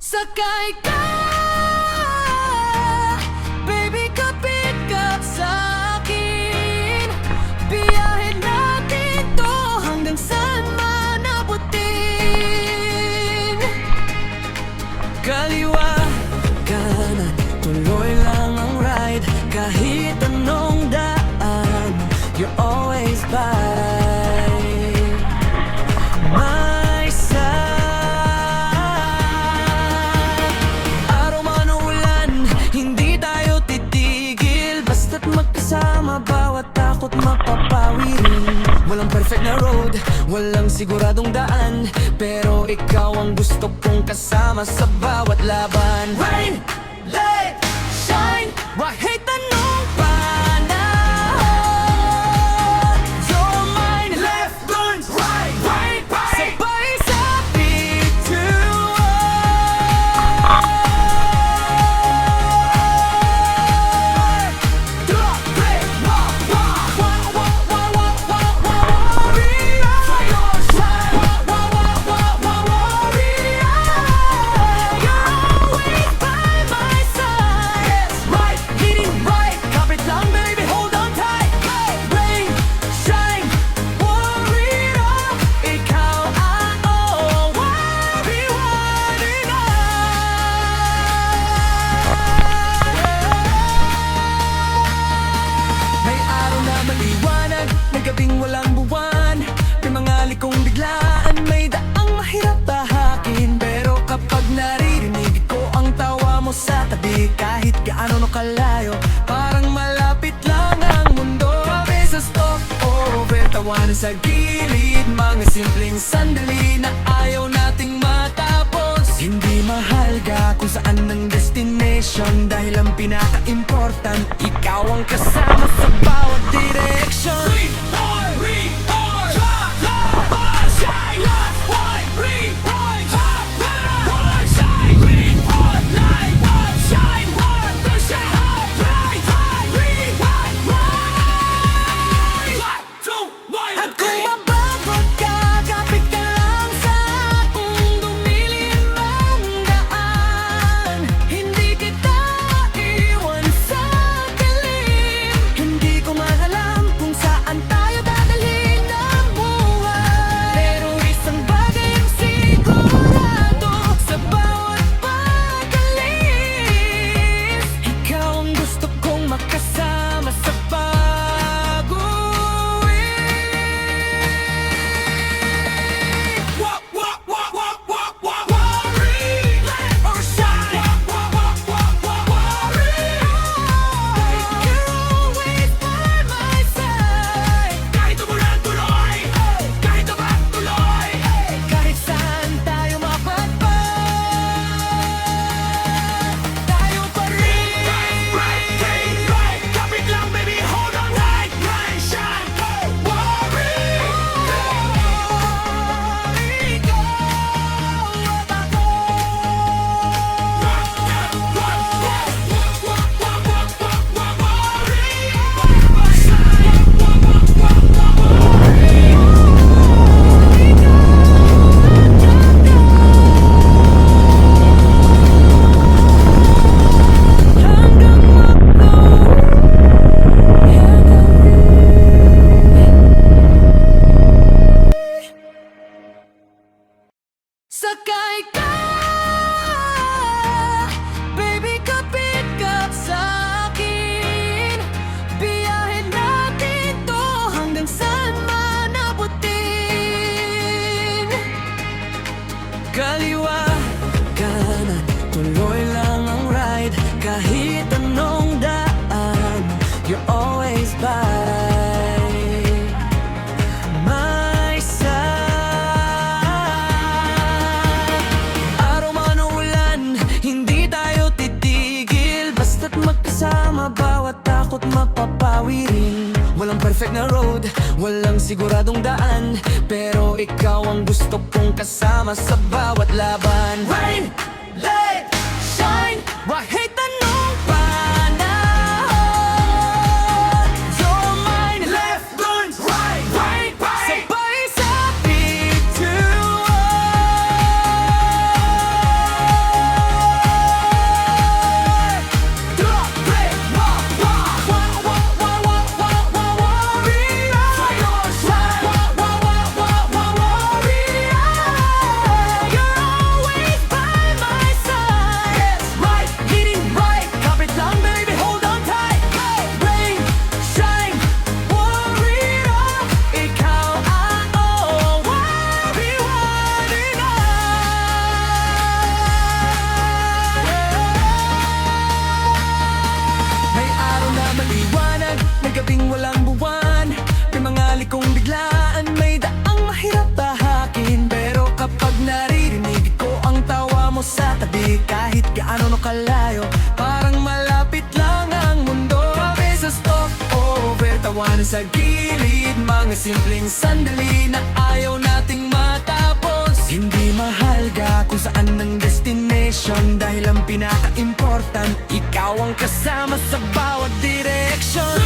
Sakay ka, baby, kapit ka sa'kin. Biyahe natin to hanggang saan man abutin. Kaliwa, kanan, tuloy lang ang ride. Kahit anong daan, you're always by my side. Araw man o ulan, hindi tayo titigil. Basta't magkasama, bawat takot mapapawi rin. Walang perfect na road, walang siguradong daan, pero ikaw ang gusto kong kasama sa bawat laban. Rain, let, shine, kahit anong panahon. You're mine, left turns right, right, right. Sabay sa bituin. Drop, break, walk, walk, walk, walk, walk, walk, walk, warrior. Fire, shine, walk, walk, walk, walk, walk, warrior. You're always by my side. Yes, right, leading right. Kapit lang, baby, hold on tight. Rain, shine, warrior. Ikaw ang warrior na. May araw na maliwanag, may gabing walang buwan. May mga likong biglaan, may daang mahirap tahakin. Pero kapag naririnig ko ang tawa mo sa tabi, kahit gaano no kalayo, parang malapit lang ang mundo. Kape sa stopover, tawanan sa gilid, mga simpleng sandali na ayaw nating matapos. Hindi mahalaga kung saan ang destination, dahil ang pinaka-important, ikaw ang kasama sa bawat direction. At kung mababot ka, kapit ka lang sa akong dumilim ang daan. Hindi kita iwan sa dilim. Hindi ko maalam kung saan tayo dadalhin ang buhay. Pero isang bagay ang sigurado, sa bawat pag-alis, ikaw ang gusto kong makasama sa sakay ka, baby, kapit ka sa'kin. Biyahe natin to hanggang saan man abutin. Kaliwa, kanan, tuloy lang ang ride. Kahit anong daan, you're always by my side. Araw man o ulan, hindi tayo titigil. Basta't magkasama, bawat takot mapapawi rin. Walang perfect na road, walang siguradong daan, pero ikaw ang gusto kong kasama sa bawat laban. Rain, let, shine, kahit anong panahon. You're mine, left turns right, right, right. Sabay sa bituin. gabing walang buwan. May mga likong biglaan, may daang mahirap tahakin. Pero kapag naririnig ko ang tawa mo sa tabi, kahit gaano kalayo, parang malapit lang ang mundo. Kape sa stopover, tawanan sa gilid, mga simpleng sandali na ayaw nating matapos. Hindi mahalaga kung saan ang destination, dahil ang pinaka-important, ikaw ang kasama sa bawat direksyon.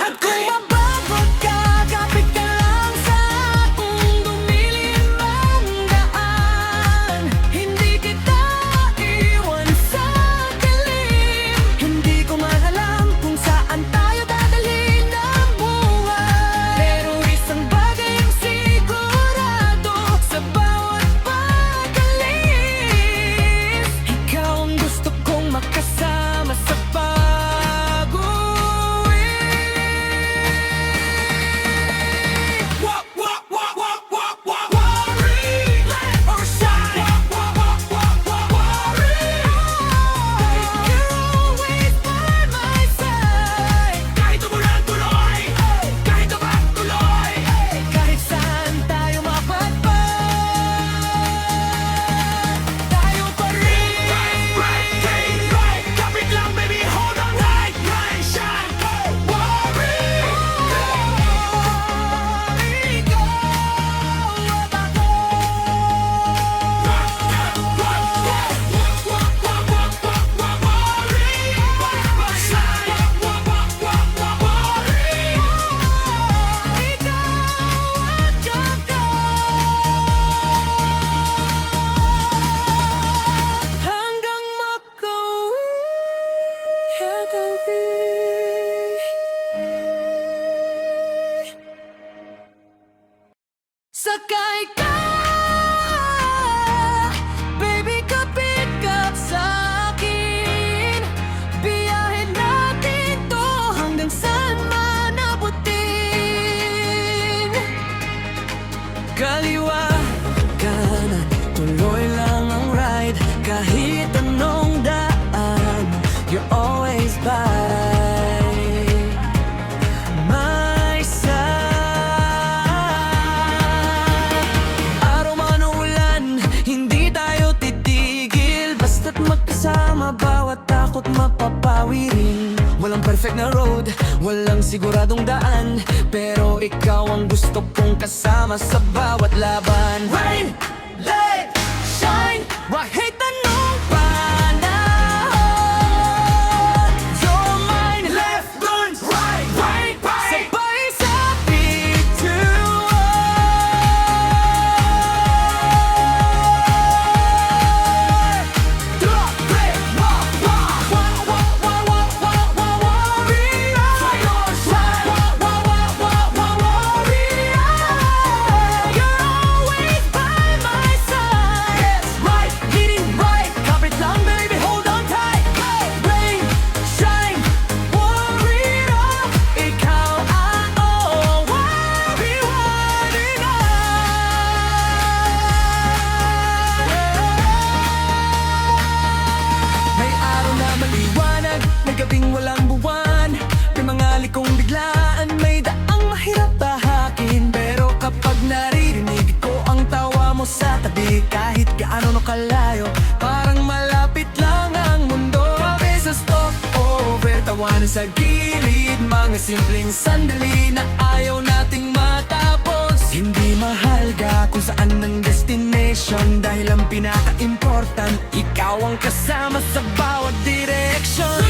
At kung mababot ka, kapit ka lang sa akong dumilim ang daan. Hindi kita iwan sa dilim. Hindi ko maalam kung saan tayo dadalhin ang buhay. Pero isang bagay ang sigurado, sa bawat pag-alis, ikaw ang gusto kong makasama sa sakay ka, baby, kapit ka sa akin. Biyahin natin to hanggang saan man abutin. Kaliwa, kanan, tuloy lang ang ride. Kahit anong daan, you're always by my side. Araw man o ulan, hindi tayo titigil. Basta't magkasama, bawat takot mapapawi rin. Walang perfect na road, walang siguradong daan, pero ikaw ang gusto kong kasama sa bawat laban. Rain, light, shine, kahit anong panahon. You're mine, left, turn, right, right, right. Sabay sa bituin. Drop, break, walk, walk, walk, walk, walk, walk, walk, walk, warrior. Your side, walk, walk, walk, walk, walk, warrior. You're always by my side. Yes, right, leading right. Kapit lang, baby, hold on tight. Rain, shine, warrior. Ikaw ang warrior na. May araw na maliwanag, may gabing walang buwan. May mga likong biglaan, may daang mahirap tahakin. Pero kapag naririnig ko ang tawa mo sa tabi, kahit gaano kalayo, parang malapit lang ang mundo. Kape sa stopover, tawanan sa gilid, mga simpleng sandali na ayaw nating matapos. Hindi mahalaga kung saan ang destination, dahil ang pinaka-important, ikaw ang kasama sa bawat direksyon.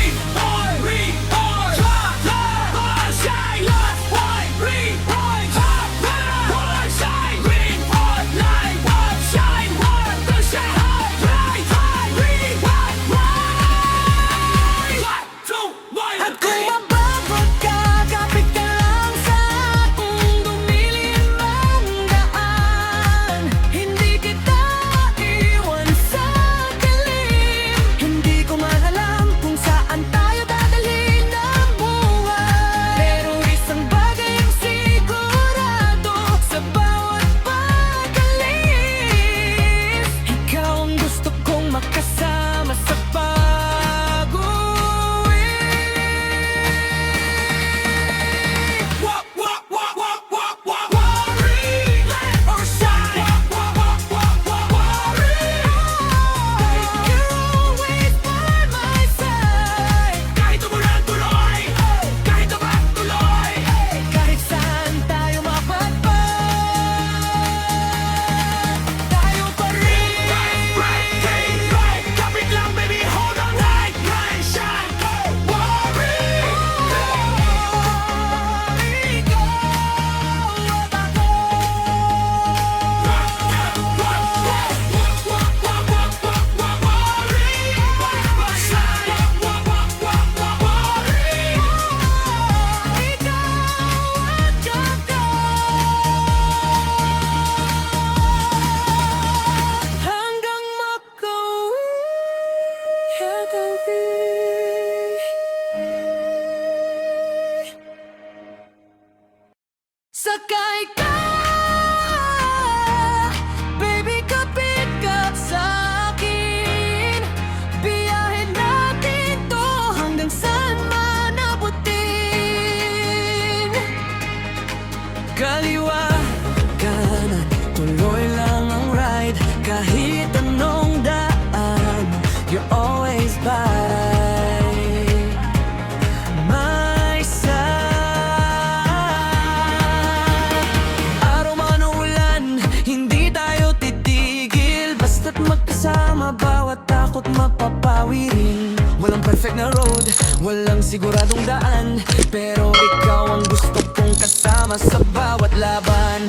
At kung mababot ka, kapit ka lang sa akong dumilim ang daan. Hindi kita iwan sa dilim. Hindi ko maalam kung saan tayo dadalhin ang buhay. kaliwa, kanan, tuloy lang ang ride. Kahit anong daan, you're always by my side. Araw man o ulan, hindi tayo titigil. Basta't magkasama, bawat takot mapapawi rin. Walang perfect na road, walang siguradong daan, pero ikaw ang gusto kong kasama sa bawat laban.